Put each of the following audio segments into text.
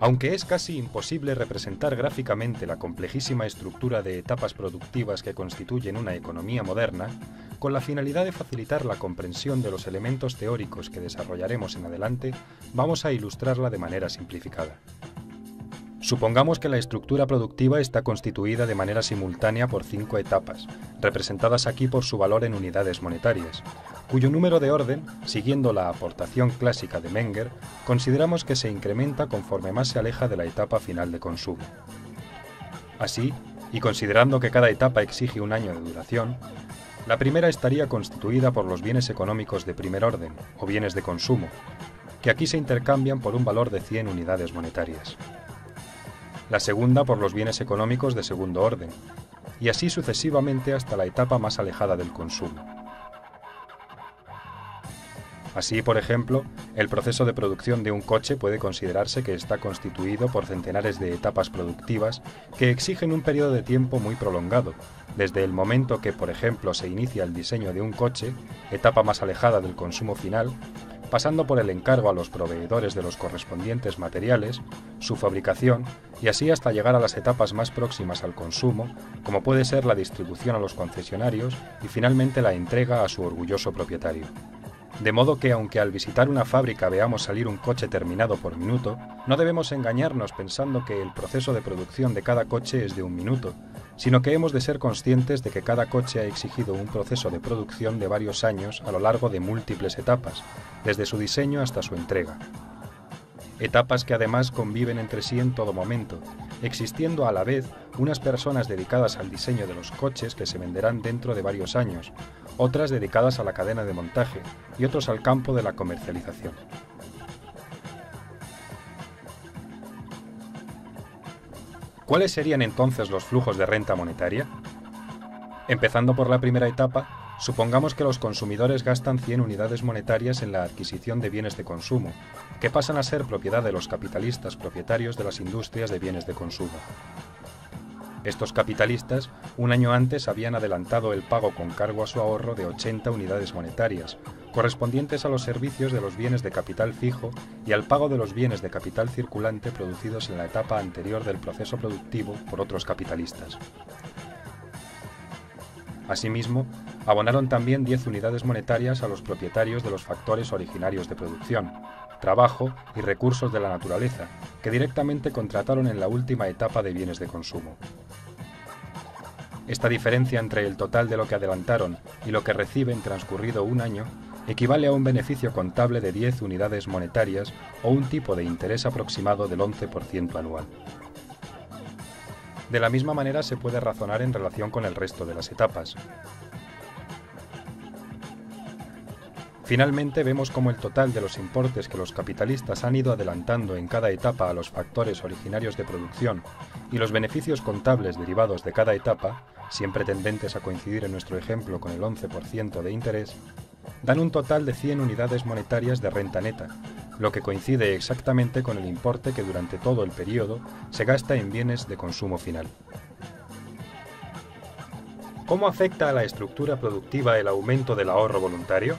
Aunque es casi imposible representar gráficamente la complejísima estructura de etapas productivas que constituyen una economía moderna, con la finalidad de facilitar la comprensión de los elementos teóricos que desarrollaremos en adelante, vamos a ilustrarla de manera simplificada. Supongamos que la estructura productiva está constituida de manera simultánea por 5 etapas, representadas aquí por su valor en unidades monetarias, cuyo número de orden, siguiendo la aportación clásica de Menger, consideramos que se incrementa conforme más se aleja de la etapa final de consumo. Así, y considerando que cada etapa exige un año de duración, la primera estaría constituida por los bienes económicos de primer orden, o bienes de consumo, que aquí se intercambian por un valor de 100 unidades monetarias. La segunda por los bienes económicos de segundo orden, y así sucesivamente hasta la etapa más alejada del consumo. Así, por ejemplo, el proceso de producción de un coche puede considerarse que está constituido por centenares de etapas productivas que exigen un periodo de tiempo muy prolongado, desde el momento que, por ejemplo, se inicia el diseño de un coche, etapa más alejada del consumo final, pasando por el encargo a los proveedores de los correspondientes materiales, su fabricación y así hasta llegar a las etapas más próximas al consumo, como puede ser la distribución a los concesionarios y finalmente la entrega a su orgulloso propietario. De modo que aunque al visitar una fábrica veamos salir un coche terminado por minuto, no debemos engañarnos pensando que el proceso de producción de cada coche es de un minuto, sino que hemos de ser conscientes de que cada coche ha exigido un proceso de producción de varios años a lo largo de múltiples etapas, desde su diseño hasta su entrega. Etapas que además conviven entre sí en todo momento, existiendo a la vez unas personas dedicadas al diseño de los coches que se venderán dentro de varios años, otras dedicadas a la cadena de montaje y otros al campo de la comercialización. ¿Cuáles serían entonces los flujos de renta monetaria? Empezando por la primera etapa, supongamos que los consumidores gastan 100 unidades monetarias en la adquisición de bienes de consumo, que pasan a ser propiedad de los capitalistas propietarios de las industrias de bienes de consumo. Estos capitalistas, un año antes, habían adelantado el pago con cargo a su ahorro de 80 unidades monetarias, correspondientes a los servicios de los bienes de capital fijo y al pago de los bienes de capital circulante producidos en la etapa anterior del proceso productivo por otros capitalistas. Asimismo, abonaron también 10 unidades monetarias a los propietarios de los factores originarios de producción, trabajo y recursos de la naturaleza, que directamente contrataron en la última etapa de bienes de consumo. Esta diferencia entre el total de lo que adelantaron y lo que reciben transcurrido un año equivale a un beneficio contable de 10 unidades monetarias o un tipo de interés aproximado del 11% anual. De la misma manera se puede razonar en relación con el resto de las etapas. Finalmente vemos cómo el total de los importes que los capitalistas han ido adelantando en cada etapa a los factores originarios de producción y los beneficios contables derivados de cada etapa, siempre tendentes a coincidir en nuestro ejemplo con el 11% de interés, dan un total de 100 unidades monetarias de renta neta, lo que coincide exactamente con el importe que durante todo el periodo se gasta en bienes de consumo final. ¿Cómo afecta a la estructura productiva el aumento del ahorro voluntario?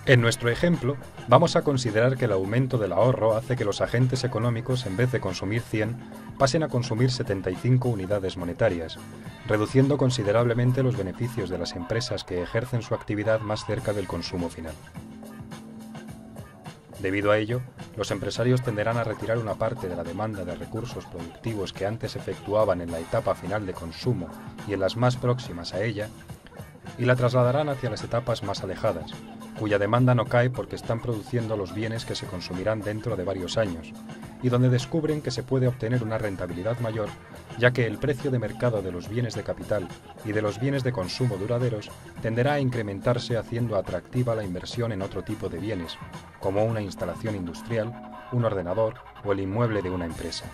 En nuestro ejemplo, vamos a considerar que el aumento del ahorro hace que los agentes económicos, en vez de consumir 100, pasen a consumir 75 unidades monetarias, reduciendo considerablemente los beneficios de las empresas que ejercen su actividad más cerca del consumo final. Debido a ello, los empresarios tenderán a retirar una parte de la demanda de recursos productivos que antes efectuaban en la etapa final de consumo y en las más próximas a ella, y la trasladarán hacia las etapas más alejadas, cuya demanda no cae porque están produciendo los bienes que se consumirán dentro de varios años, y donde descubren que se puede obtener una rentabilidad mayor, ya que el precio de mercado de los bienes de capital y de los bienes de consumo duraderos tenderá a incrementarse haciendo atractiva la inversión en otro tipo de bienes, como una instalación industrial, un ordenador o el inmueble de una empresa.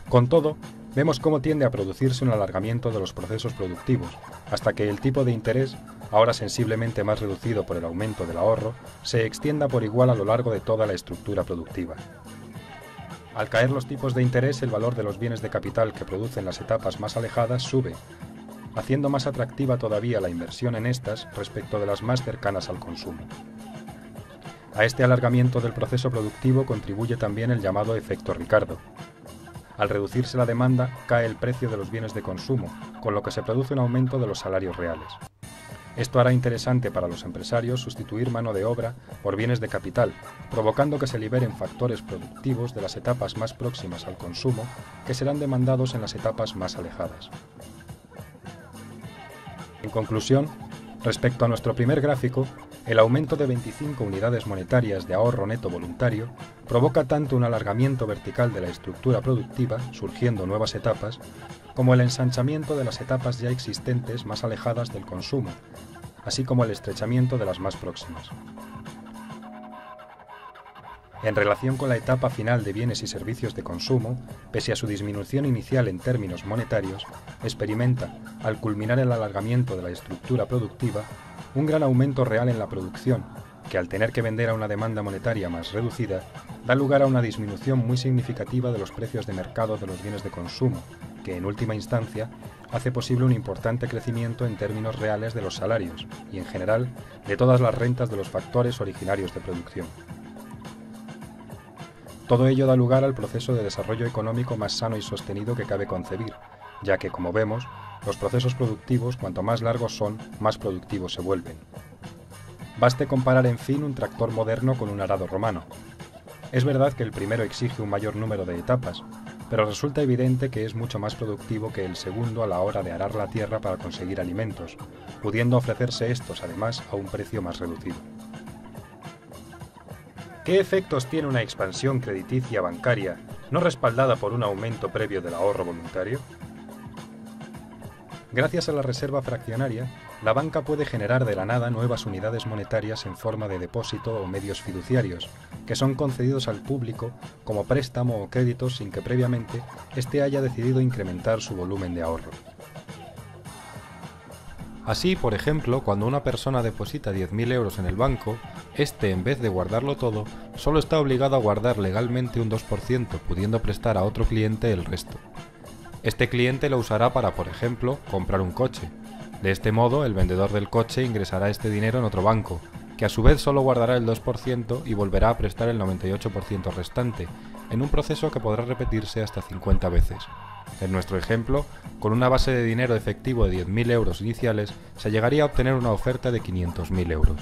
Con todo, vemos cómo tiende a producirse un alargamiento de los procesos productivos, hasta que el tipo de interés, ahora sensiblemente más reducido por el aumento del ahorro, se extienda por igual a lo largo de toda la estructura productiva. Al caer los tipos de interés, el valor de los bienes de capital que producen las etapas más alejadas sube, haciendo más atractiva todavía la inversión en estas respecto de las más cercanas al consumo. A este alargamiento del proceso productivo contribuye también el llamado efecto Ricardo. Al reducirse la demanda, cae el precio de los bienes de consumo, con lo que se produce un aumento de los salarios reales. Esto hará interesante para los empresarios sustituir mano de obra por bienes de capital, provocando que se liberen factores productivos de las etapas más próximas al consumo que serán demandados en las etapas más alejadas. En conclusión, respecto a nuestro primer gráfico, el aumento de 25 unidades monetarias de ahorro neto voluntario provoca tanto un alargamiento vertical de la estructura productiva, surgiendo nuevas etapas, como el ensanchamiento de las etapas ya existentes más alejadas del consumo, así como el estrechamiento de las más próximas. En relación con la etapa final de bienes y servicios de consumo, pese a su disminución inicial en términos monetarios, experimenta, al culminar el alargamiento de la estructura productiva, un gran aumento real en la producción, que al tener que vender a una demanda monetaria más reducida, da lugar a una disminución muy significativa de los precios de mercado de los bienes de consumo, que en última instancia hace posible un importante crecimiento en términos reales de los salarios y, en general, de todas las rentas de los factores originarios de producción. Todo ello da lugar al proceso de desarrollo económico más sano y sostenido que cabe concebir, ya que, como vemos, los procesos productivos, cuanto más largos son, más productivos se vuelven. Baste comparar, en fin, un tractor moderno con un arado romano. Es verdad que el primero exige un mayor número de etapas, pero resulta evidente que es mucho más productivo que el segundo a la hora de arar la tierra para conseguir alimentos, pudiendo ofrecerse estos, además, a un precio más reducido. ¿Qué efectos tiene una expansión crediticia bancaria no respaldada por un aumento previo del ahorro voluntario? Gracias a la reserva fraccionaria, la banca puede generar de la nada nuevas unidades monetarias en forma de depósito o medios fiduciarios, que son concedidos al público como préstamo o crédito sin que previamente éste haya decidido incrementar su volumen de ahorro. Así, por ejemplo, cuando una persona deposita 10.000 euros en el banco, éste, en vez de guardarlo todo, solo está obligado a guardar legalmente un 2%, pudiendo prestar a otro cliente el resto. Este cliente lo usará para, por ejemplo, comprar un coche. De este modo, el vendedor del coche ingresará este dinero en otro banco, que a su vez solo guardará el 2% y volverá a prestar el 98% restante, en un proceso que podrá repetirse hasta 50 veces. En nuestro ejemplo, con una base de dinero efectivo de 10.000 euros iniciales, se llegaría a obtener una oferta de 500.000 euros.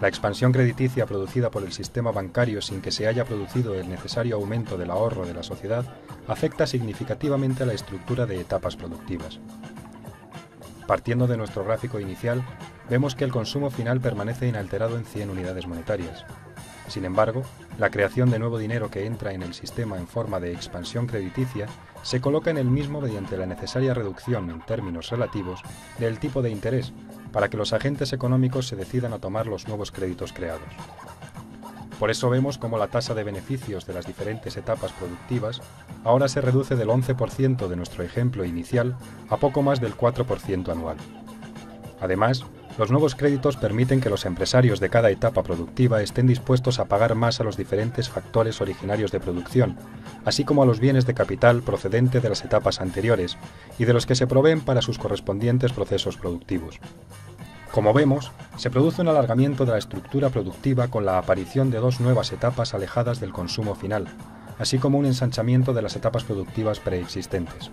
La expansión crediticia producida por el sistema bancario sin que se haya producido el necesario aumento del ahorro de la sociedad afecta significativamente a la estructura de etapas productivas. Partiendo de nuestro gráfico inicial, vemos que el consumo final permanece inalterado en 100 unidades monetarias. Sin embargo, la creación de nuevo dinero que entra en el sistema en forma de expansión crediticia se coloca en el mismo mediante la necesaria reducción en términos relativos del tipo de interés para que los agentes económicos se decidan a tomar los nuevos créditos creados. Por eso vemos cómo la tasa de beneficios de las diferentes etapas productivas ahora se reduce del 11% de nuestro ejemplo inicial a poco más del 4% anual. Además, los nuevos créditos permiten que los empresarios de cada etapa productiva estén dispuestos a pagar más a los diferentes factores originarios de producción, así como a los bienes de capital procedente de las etapas anteriores y de los que se proveen para sus correspondientes procesos productivos. Como vemos, se produce un alargamiento de la estructura productiva con la aparición de dos nuevas etapas alejadas del consumo final, así como un ensanchamiento de las etapas productivas preexistentes.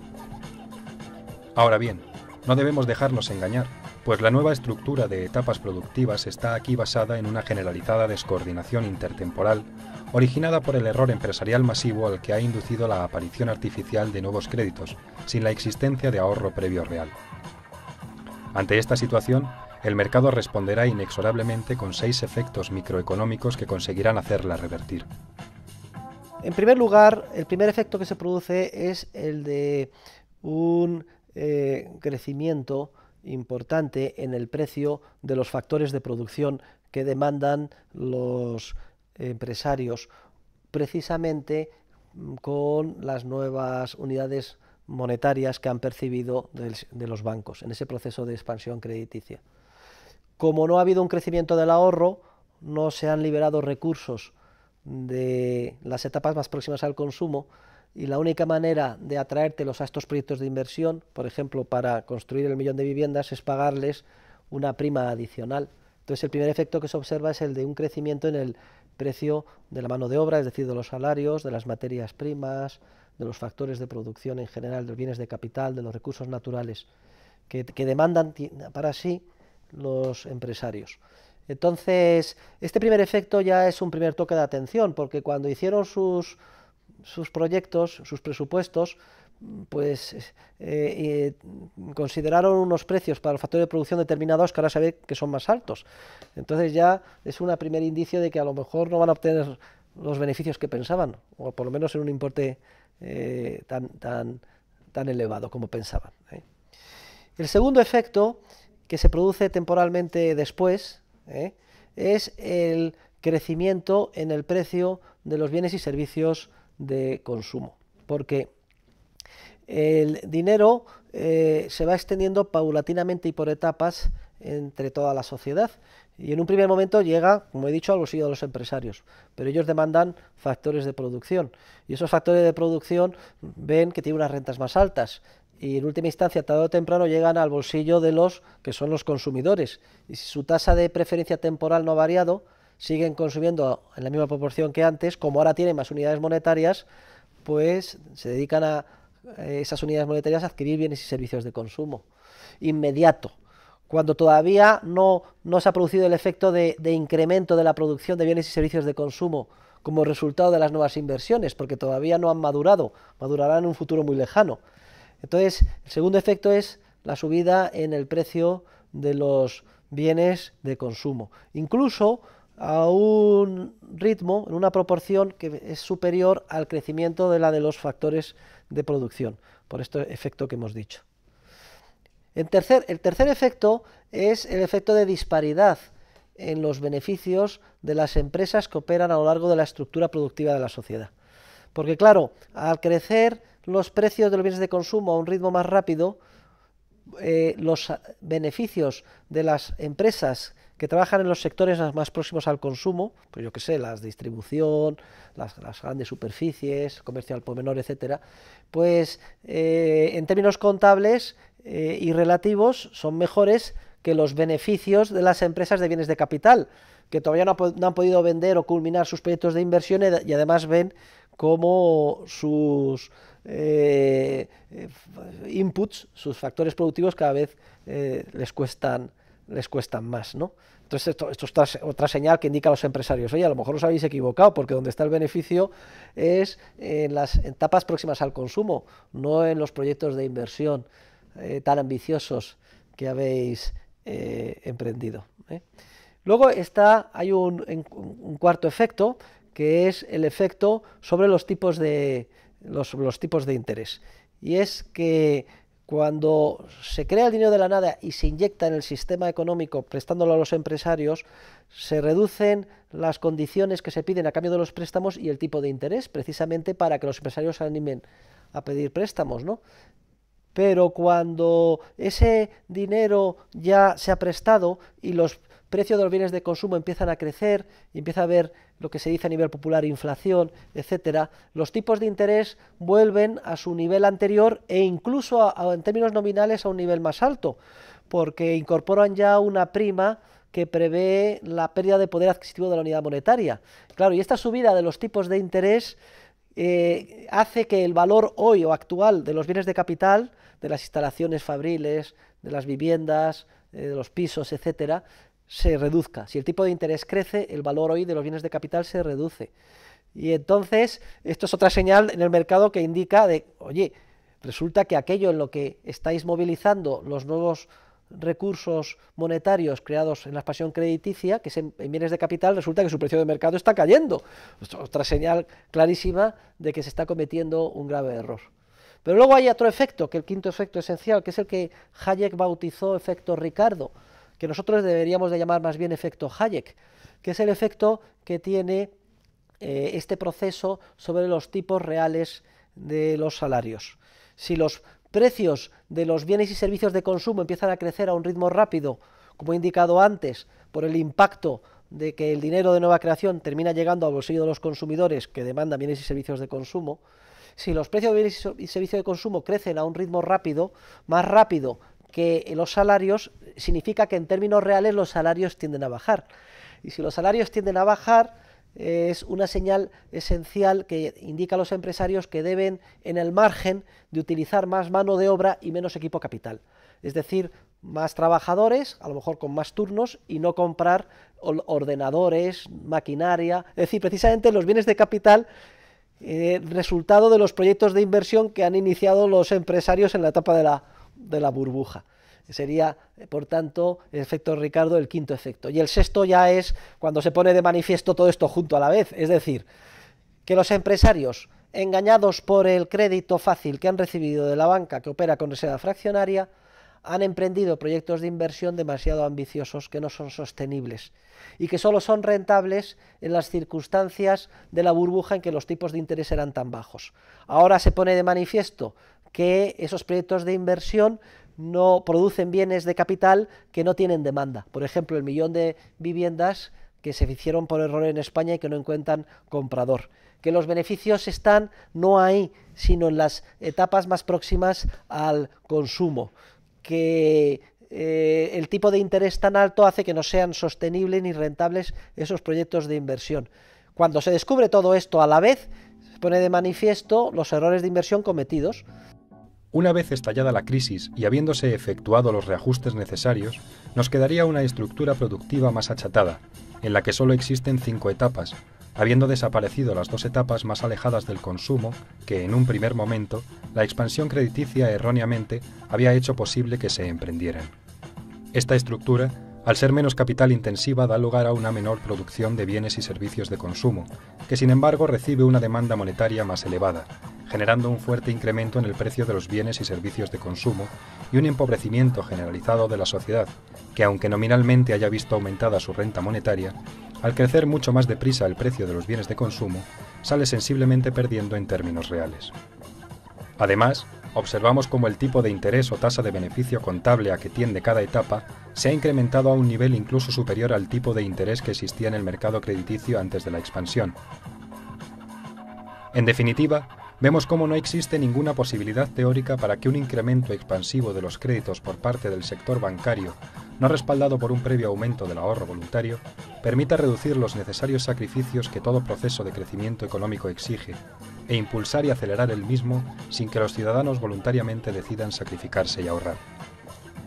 Ahora bien, no debemos dejarnos engañar, pues la nueva estructura de etapas productivas está aquí basada en una generalizada descoordinación intertemporal originada por el error empresarial masivo al que ha inducido la aparición artificial de nuevos créditos, sin la existencia de ahorro previo real. Ante esta situación, el mercado responderá inexorablemente con 6 efectos microeconómicos que conseguirán hacerla revertir. En primer lugar, el primer efecto que se produce es el de un crecimiento importante en el precio de los factores de producción que demandan los empresarios, precisamente con las nuevas unidades monetarias que han percibido de los bancos en ese proceso de expansión crediticia. Como no ha habido un crecimiento del ahorro, no se han liberado recursos de las etapas más próximas al consumo, y la única manera de atraértelos a estos proyectos de inversión, por ejemplo, para construir el 1.000.000 de viviendas, es pagarles una prima adicional. Entonces el primer efecto que se observa es el de un crecimiento en el precio de la mano de obra, es decir, de los salarios, de las materias primas, de los factores de producción en general, de los bienes de capital, de los recursos naturales que demandan para sí los empresarios. Entonces, este primer efecto ya es un primer toque de atención, porque cuando hicieron sus proyectos, sus presupuestos, pues consideraron unos precios para el factor de producción determinados que ahora se ve que son más altos. Entonces ya es un primer indicio de que a lo mejor no van a obtener los beneficios que pensaban, o por lo menos en un importe tan elevado como pensaban. El segundo efecto, que se produce temporalmente después, es el crecimiento en el precio de los bienes y servicios de consumo, porque el dinero se va extendiendo paulatinamente y por etapas entre toda la sociedad, y en un primer momento llega, como he dicho, al bolsillo de los empresarios, pero ellos demandan factores de producción, y esos factores de producción ven que tienen unas rentas más altas, y en última instancia, tarde o temprano, llegan al bolsillo de los que son los consumidores, y si su tasa de preferencia temporal no ha variado, siguen consumiendo en la misma proporción que antes. Como ahora tienen más unidades monetarias, pues se dedican a esas unidades monetarias a adquirir bienes y servicios de consumo inmediato, cuando todavía no se ha producido el efecto de incremento de la producción de bienes y servicios de consumo como resultado de las nuevas inversiones, porque todavía no han madurado, madurarán en un futuro muy lejano. Entonces, el segundo efecto es la subida en el precio de los bienes de consumo, incluso a un ritmo, en una proporción que es superior al crecimiento de la de los factores de producción, por este efecto que hemos dicho. El tercer efecto es el efecto de disparidad en los beneficios de las empresas que operan a lo largo de la estructura productiva de la sociedad. Porque claro, al crecer los precios de los bienes de consumo a un ritmo más rápido, los beneficios de las empresas que trabajan en los sectores más próximos al consumo, pues yo que sé, la distribución, las grandes superficies, comercio al por menor, etcétera, pues en términos contables y relativos son mejores que los beneficios de las empresas de bienes de capital, que todavía no han podido vender o culminar sus proyectos de inversión y además ven cómo sus inputs, sus factores productivos cada vez les cuestan más, ¿no? Entonces esto es otra señal que indica a los empresarios: oye, a lo mejor os habéis equivocado, porque donde está el beneficio es en las etapas próximas al consumo, no en los proyectos de inversión tan ambiciosos que habéis emprendido. Luego hay un cuarto efecto, que es el efecto sobre los tipos de interés, y es que cuando se crea el dinero de la nada y se inyecta en el sistema económico prestándolo a los empresarios, se reducen las condiciones que se piden a cambio de los préstamos y el tipo de interés, precisamente para que los empresarios se animen a pedir préstamos, ¿no? Pero cuando ese dinero ya se ha prestado y los precios de los bienes de consumo empiezan a crecer y empieza a haber lo que se dice a nivel popular inflación, etcétera, los tipos de interés vuelven a su nivel anterior e incluso en términos nominales a un nivel más alto, porque incorporan ya una prima que prevé la pérdida de poder adquisitivo de la unidad monetaria. Claro, y esta subida de los tipos de interés hace que el valor hoy o actual de los bienes de capital, de las instalaciones fabriles, de las viviendas, de los pisos, etcétera, se reduzca. Si el tipo de interés crece, el valor hoy de los bienes de capital se reduce. Y entonces, esto es otra señal en el mercado que indica oye, resulta que aquello en lo que estáis movilizando los nuevos recursos monetarios creados en la expansión crediticia, que es en bienes de capital, resulta que su precio de mercado está cayendo. Otra señal clarísima de que se está cometiendo un grave error. Pero luego hay otro efecto, que el quinto efecto esencial, que es el que Hayek bautizó efecto Ricardo, que nosotros deberíamos de llamar más bien efecto Hayek, que es el efecto que tiene este proceso sobre los tipos reales de los salarios. Si los precios de los bienes y servicios de consumo empiezan a crecer a un ritmo rápido, como he indicado antes, por el impacto de que el dinero de nueva creación termina llegando al bolsillo de los consumidores que demandan bienes y servicios de consumo, si los precios de bienes y servicios de consumo crecen a un ritmo rápido, más rápido que los salarios significa que en términos reales los salarios tienden a bajar. Y si los salarios tienden a bajar, es una señal esencial que indica a los empresarios que deben, en el margen, de utilizar más mano de obra y menos equipo capital. Es decir, más trabajadores, a lo mejor con más turnos, y no comprar ordenadores, maquinaria. Es decir, precisamente los bienes de capital, resultado de los proyectos de inversión que han iniciado los empresarios en la etapa de la burbuja. Sería, por tanto, el efecto Ricardo, el quinto efecto. Y el sexto ya es cuando se pone de manifiesto todo esto junto a la vez, es decir, que los empresarios, engañados por el crédito fácil que han recibido de la banca que opera con reserva fraccionaria, han emprendido proyectos de inversión demasiado ambiciosos que no son sostenibles y que solo son rentables en las circunstancias de la burbuja en que los tipos de interés eran tan bajos. Ahora se pone de manifiesto que esos proyectos de inversión no producen bienes de capital que no tienen demanda. Por ejemplo, el 1.000.000 de viviendas que se hicieron por error en España y que no encuentran comprador. Que los beneficios están no ahí, sino en las etapas más próximas al consumo. Que el tipo de interés tan alto hace que no sean sostenibles ni rentables esos proyectos de inversión. Cuando se descubre todo esto a la vez, se pone de manifiesto los errores de inversión cometidos. Una vez estallada la crisis y habiéndose efectuado los reajustes necesarios, nos quedaría una estructura productiva más achatada, en la que solo existen 5 etapas, habiendo desaparecido las 2 etapas más alejadas del consumo que, en un primer momento, la expansión crediticia erróneamente había hecho posible que se emprendieran. Esta estructura, al ser menos capital intensiva, da lugar a una menor producción de bienes y servicios de consumo, que sin embargo recibe una demanda monetaria más elevada, generando un fuerte incremento en el precio de los bienes y servicios de consumo y un empobrecimiento generalizado de la sociedad, que aunque nominalmente haya visto aumentada su renta monetaria, al crecer mucho más deprisa el precio de los bienes de consumo, sale sensiblemente perdiendo en términos reales. Además, observamos cómo el tipo de interés o tasa de beneficio contable a que tiende cada etapa se ha incrementado a un nivel incluso superior al tipo de interés que existía en el mercado crediticio antes de la expansión. En definitiva, vemos cómo no existe ninguna posibilidad teórica para que un incremento expansivo de los créditos por parte del sector bancario, no respaldado por un previo aumento del ahorro voluntario, permita reducir los necesarios sacrificios que todo proceso de crecimiento económico exige, e impulsar y acelerar el mismo sin que los ciudadanos voluntariamente decidan sacrificarse y ahorrar.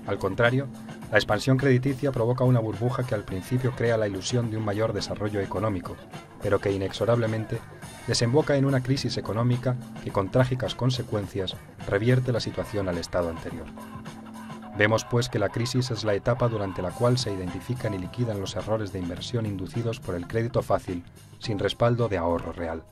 Al contrario, la expansión crediticia provoca una burbuja que al principio crea la ilusión de un mayor desarrollo económico, pero que inexorablemente desemboca en una crisis económica que con trágicas consecuencias revierte la situación al estado anterior. Vemos pues que la crisis es la etapa durante la cual se identifican y liquidan los errores de inversión inducidos por el crédito fácil sin respaldo de ahorro real.